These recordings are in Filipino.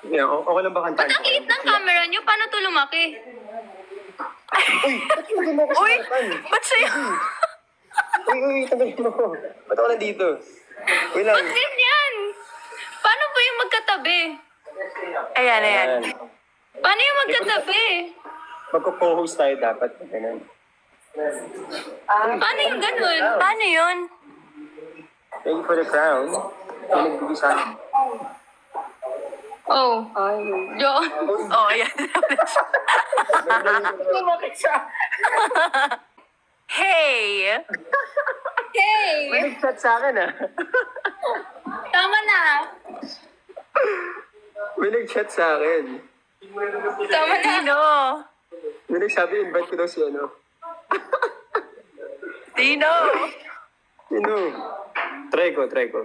Yeah, okay lang ba Ba't kantahan ang liit ng camera niyo? Paano to lumaki? Uy! Ba't siya? Uy, tagalin mo ko. Ba't ako nandito? Uy lang. Ba't ganyan? Paano po yung magkatabi? Ayan, ayan. Paano yung magkatabi? Magko-co-host tayo dapat. Ganun. Paano yung ganun? Paano yun? Thank you for the crown. May nagbigay sa akin. Oh. Yo. Oh, ayan. Bakit siya? Hey! Hey! May nag-chat sa akin ah. Tama na. May nag-chat sa akin. Tama na. Tino! May nagsabi, invite ko daw si ano. Tino! Sino? Try ko.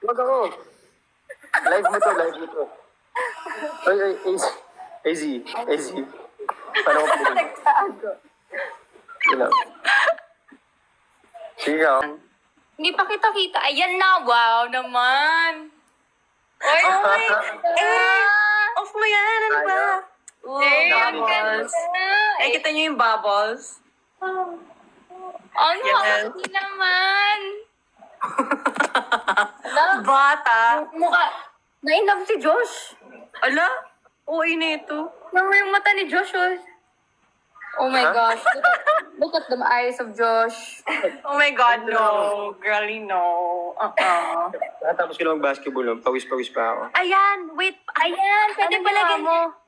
Wag ako. Live mo to. Ay, AZ. Paano ko pinag? Nagtago. Yun lang. Sige ako. Hindi pa kita-kita. Ayan na. Wow naman. Oy, Oy! Off mo yan! Ano ba? Eh, ang Bubbles. ganda. Ay, kita niyo yung bubbles? Ano? Yan. Hindi naman. Bata! Mukha. Nainlove si Josh. Ala? Uy na ito. Naman yung mata ni Josh. Oh my gosh. Look at the eyes of Josh. Oh my God, no. Girlie, no. Nakatapos ko lang mag-basketball. Pawis-pawis pa ako. Ayan, wait. Ayan, pwede Ano pala ginawa ganyan. mo?